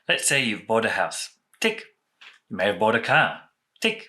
Let's say you've bought a house. Tick. You may have bought a car. Tick.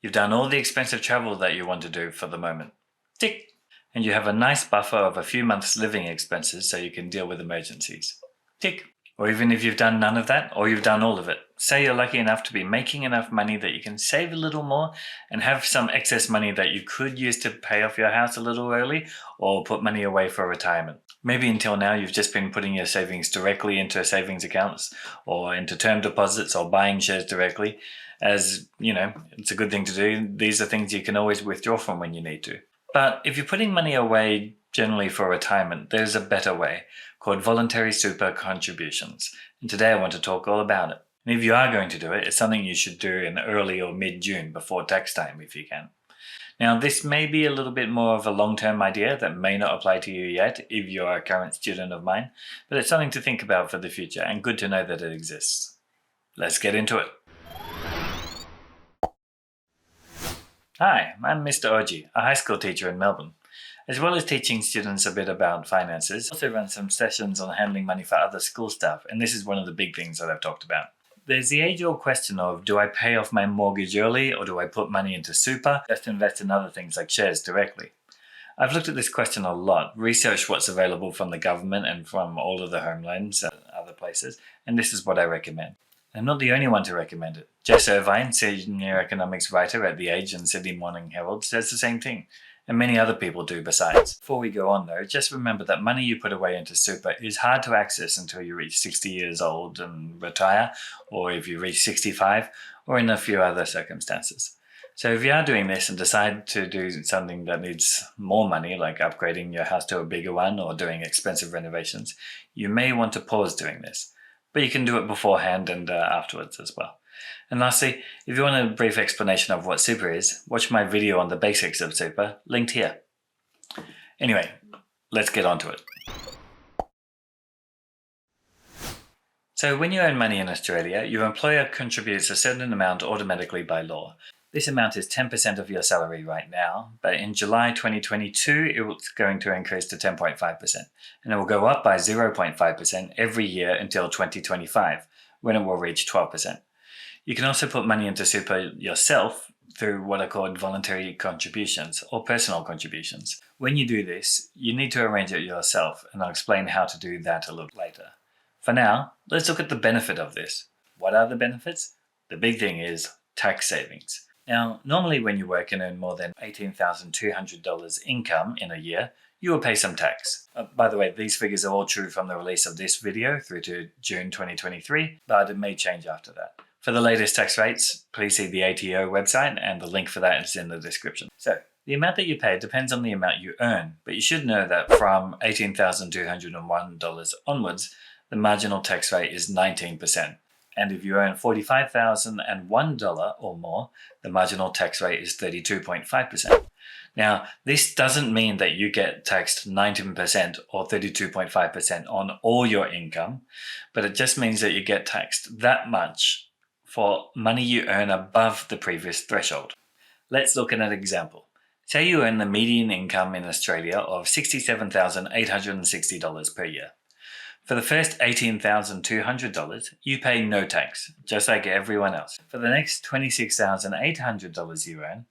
You've done all the expensive travel that you want to do for the moment. Tick. And you have a nice buffer of a few months' living expenses so you can deal with emergencies. Tick. Or even if you've done none of that, or you've done all of it. Say you're lucky enough to be making enough money that you can save a little more and have some excess money that you could use to pay off your house a little early or put money away for retirement. Maybe until now you've just been putting your savings directly into savings accounts or into term deposits or buying shares directly. As you know, it's a good thing to do. These are things you can always withdraw from when you need to. But if you're putting money away generally for retirement, there's a better way called voluntary super contributions. And today I want to talk all about it. And if you are going to do it, it's something you should do in early or mid-June before tax time if you can. Now, this may be a little bit more of a long-term idea that may not apply to you yet if you're a current student of mine, but it's something to think about for the future and good to know that it exists. Let's get into it. Hi, I'm Mr Oji, a high school teacher in Melbourne. As well as teaching students a bit about finances, I also run some sessions on handling money for other school staff, and this is one of the big things that I've talked about. There's the age-old question of, do I pay off my mortgage early or do I put money into super just to invest in other things like shares directly? I've looked at this question a lot, researched what's available from the government and from all of the homelands and other places, and this is what I recommend. I'm not the only one to recommend it. Jess Irvine, senior economics writer at The Age and Sydney Morning Herald, says the same thing. And many other people do besides. Before we go on though, just remember that money you put away into super is hard to access until you reach 60 years old and retire, or if you reach 65, or in a few other circumstances. So if you are doing this and decide to do something that needs more money, like upgrading your house to a bigger one or doing expensive renovations, you may want to pause doing this. But you can do it beforehand and afterwards as well. And lastly, if you want a brief explanation of what super is, watch my video on the basics of super, linked here. Anyway, let's get on to it. So when you earn money in Australia, your employer contributes a certain amount automatically by law. This amount is 10% of your salary right now, but in July 2022, it's going to increase to 10.5%, and it will go up by 0.5% every year until 2025, when it will reach 12%. You can also put money into super yourself through what are called voluntary contributions or personal contributions. When you do this, you need to arrange it yourself, and I'll explain how to do that a little later. For now, let's look at the benefit of this. What are the benefits? The big thing is tax savings. Now, normally when you work and earn more than $18,200 income in a year, you will pay some tax. By the way, these figures are all true from the release of this video through to June 2023, but it may change after that. For the latest tax rates, please see the ATO website, and the link for that is in the description. So, the amount that you pay depends on the amount you earn, but you should know that from $18,201 onwards, the marginal tax rate is 19%. And if you earn $45,001 or more, the marginal tax rate is 32.5%. Now, this doesn't mean that you get taxed 19% or 32.5% on all your income, but it just means that you get taxed that much for money you earn above the previous threshold. Let's look at an example. Say you earn the median income in Australia of $67,860 per year. For the first $18,200, you pay no tax, just like everyone else. For the next $26,800 you earn,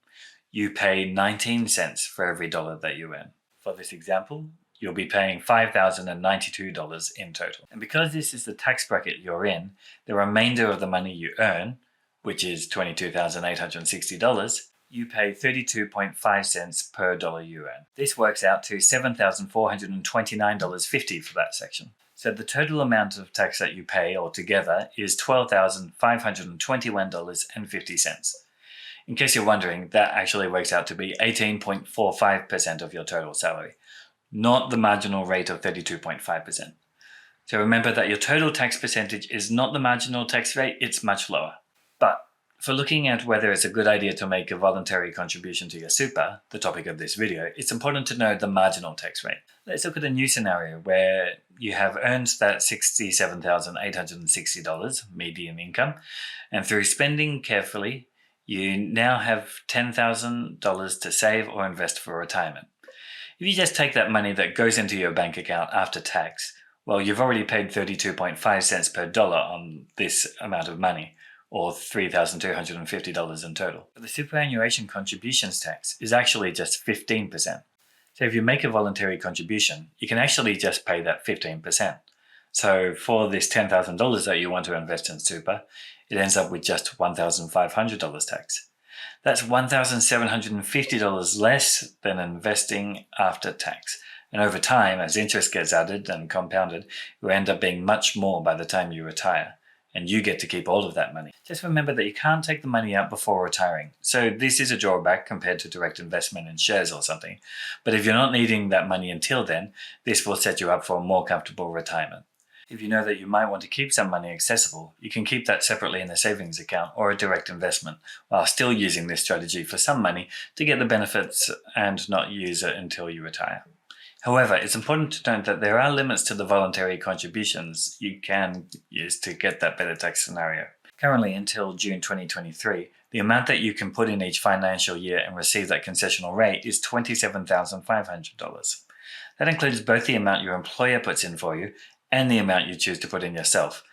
you pay 19 cents for every dollar that you earn. For this example, you'll be paying $5,092 in total. And because this is the tax bracket you're in, the remainder of the money you earn, which is $22,860, you pay 32.5 cents per dollar you earn. This works out to $7,429.50 for that section. So the total amount of tax that you pay altogether is $12,521.50. In case you're wondering, that actually works out to be 18.45% of your total salary, not the marginal rate of 32.5%. So remember that your total tax percentage is not the marginal tax rate, it's much lower. But for looking at whether it's a good idea to make a voluntary contribution to your super, the topic of this video, it's important to know the marginal tax rate. Let's look at a new scenario where you have earned that $67,860 median income, and through spending carefully, you now have $10,000 to save or invest for retirement. If you just take that money that goes into your bank account after tax, Well, you've already paid 32.5 cents per dollar on this amount of money, or $3,250 in total. But the superannuation contributions tax is actually just 15%. So if you make a voluntary contribution, you can actually just pay that 15%. So for this $10,000 that you want to invest in super, it ends up with just $1,500 tax. That's $1,750 less than investing after tax. And over time, as interest gets added and compounded, it will end up being much more by the time you retire. And you get to keep all of that money. Just remember that you can't take the money out before retiring. So this is a drawback compared to direct investment in shares or something. But if you're not needing that money until then, this will set you up for a more comfortable retirement. If you know that you might want to keep some money accessible, you can keep that separately in a savings account or a direct investment, while still using this strategy for some money to get the benefits and not use it until you retire. However, it's important to note that there are limits to the voluntary contributions you can use to get that better tax scenario. Currently, until June 2023, the amount that you can put in each financial year and receive that concessional rate is $27,500. That includes both the amount your employer puts in for you and the amount you choose to put in yourself.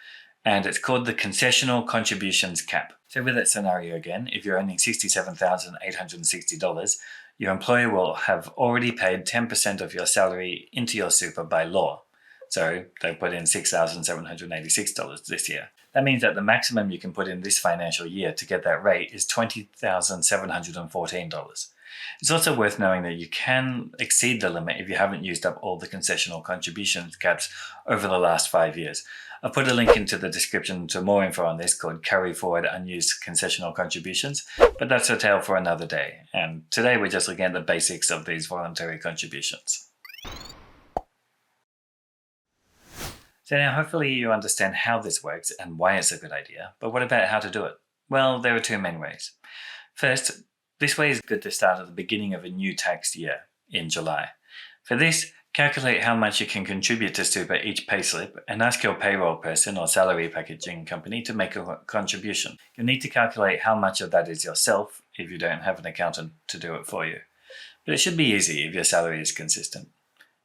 And it's called the concessional contributions cap. So with that scenario again, if you're earning $67,860, your employer will have already paid 10% of your salary into your super by law. So they put in $6,786 this year. That means that the maximum you can put in this financial year to get that rate is $20,714. It's also worth knowing that you can exceed the limit if you haven't used up all the concessional contributions caps over the last 5 years. I'll put a link into the description to more info on this called Carry Forward Unused Concessional Contributions, but that's a tale for another day. And today we're just looking at the basics of these voluntary contributions. So now hopefully you understand how this works and why it's a good idea, but what about how to do it? Well, there are two main ways. First, this way is good to start at the beginning of a new tax year in July. For this, calculate how much you can contribute to super each payslip and ask your payroll person or salary packaging company to make a contribution. You'll need to calculate how much of that is yourself if you don't have an accountant to do it for you. But it should be easy if your salary is consistent.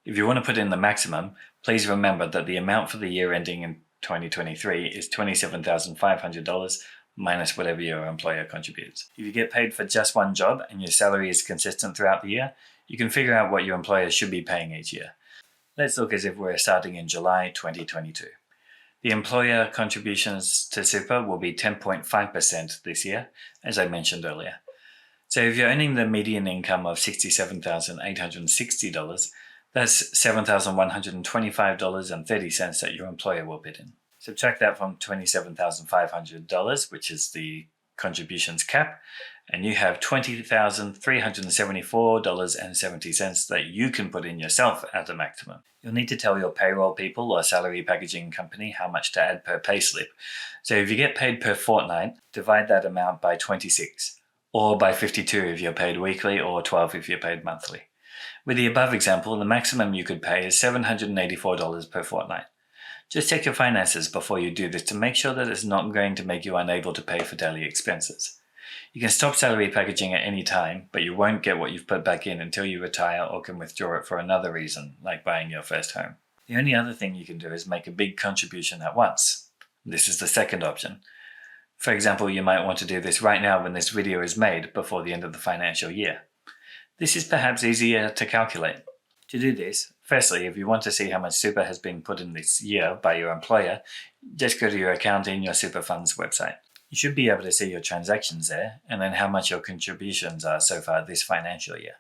If you want to put in the maximum, please remember that the amount for the year ending in 2023 is $27,500 minus whatever your employer contributes. If you get paid for just one job and your salary is consistent throughout the year, you can figure out what your employer should be paying each year. Let's look as if we're starting in July 2022. The employer contributions to super will be 10.5% this year, as I mentioned earlier. So if you're earning the median income of $67,860, that's $7,125.30 that your employer will put in. Subtract that from $27,500, which is the contributions cap, and you have $20,374.70 that you can put in yourself at the maximum. You'll need to tell your payroll people or salary packaging company how much to add per payslip. So if you get paid per fortnight, divide that amount by 26, or by 52 if you're paid weekly, or 12 if you're paid monthly. With the above example, the maximum you could pay is $784 per fortnight. Just check your finances before you do this to make sure that it's not going to make you unable to pay for daily expenses. You can stop salary packaging at any time, but you won't get what you've put back in until you retire or can withdraw it for another reason, like buying your first home. The only other thing you can do is make a big contribution at once. This is the second option. For example, you might want to do this right now when this video is made before the end of the financial year. This is perhaps easier to calculate. To do this, firstly, if you want to see how much super has been put in this year by your employer, just go to your account in your super funds website. You should be able to see your transactions there and then how much your contributions are so far this financial year.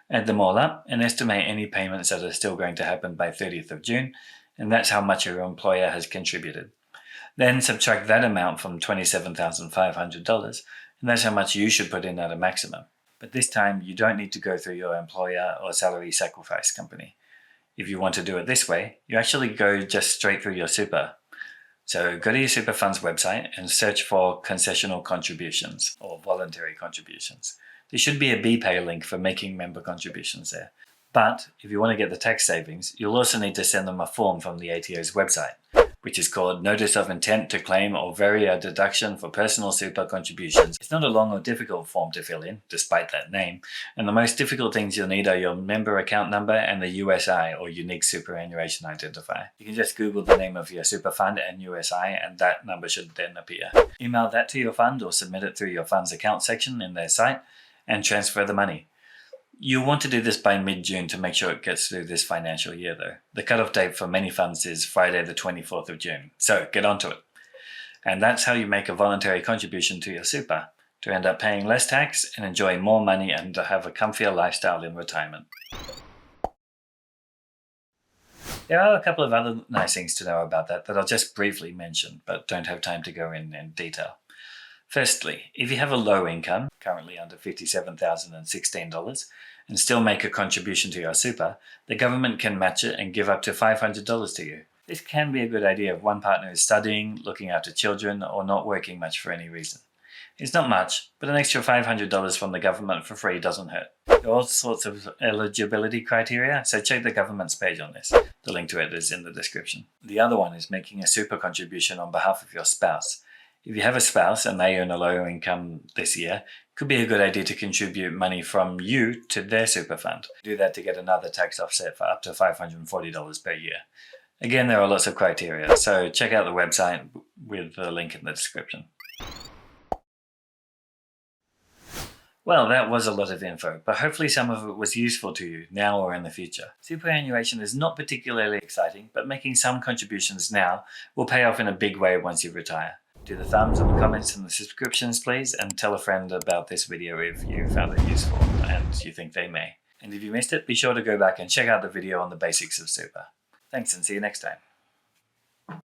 Add them all up and estimate any payments that are still going to happen by 30th of June, and that's how much your employer has contributed. Then subtract that amount from $27,500, and that's how much you should put in at a maximum. But this time, you don't need to go through your employer or salary sacrifice company. If you want to do it this way, you actually go just straight through your super. So go to your super funds website and search for concessional contributions or voluntary contributions. There should be a BPay link for making member contributions there. But if you want to get the tax savings, you'll also need to send them a form from the ATO's website. which is called Notice of Intent to Claim or Vary a Deduction for Personal Super Contributions. It's not a long or difficult form to fill in, despite that name, and the most difficult things you'll need are your member account number and the USI, or Unique Superannuation Identifier. You can just Google the name of your super fund and USI, and that number should then appear. Email that to your fund or submit it through your fund's account section in their site and transfer the money. You'll want to do this by mid-June to make sure it gets through this financial year though. The cutoff date for many funds is Friday the 24th of June, so get onto it. And that's how you make a voluntary contribution to your super, to end up paying less tax and enjoy more money and to have a comfier lifestyle in retirement. There are a couple of other nice things to know about that I'll just briefly mention, but don't have time to go in detail. Firstly, if you have a low income, currently under $57,016, and still make a contribution to your super, the government can match it and give up to $500 to you. This can be a good idea if one partner is studying, looking after children, or not working much for any reason. It's not much, but an extra $500 from the government for free doesn't hurt. There are all sorts of eligibility criteria, so check the government's page on this. The link to it is in the description. The other one is making a super contribution on behalf of your spouse. If you have a spouse and they earn a low income this year, it could be a good idea to contribute money from you to their super fund. Do that to get another tax offset for up to $540 per year. Again, there are lots of criteria, so check out the website with the link in the description. Well, that was a lot of info, but hopefully some of it was useful to you now or in the future. Superannuation is not particularly exciting, but making some contributions now will pay off in a big way once you retire. Do the thumbs and the comments and the subscriptions please, and tell a friend about this video if you found it useful and you think they may. And if you missed it, be sure to go back and check out the video on the basics of super. Thanks and see you next time.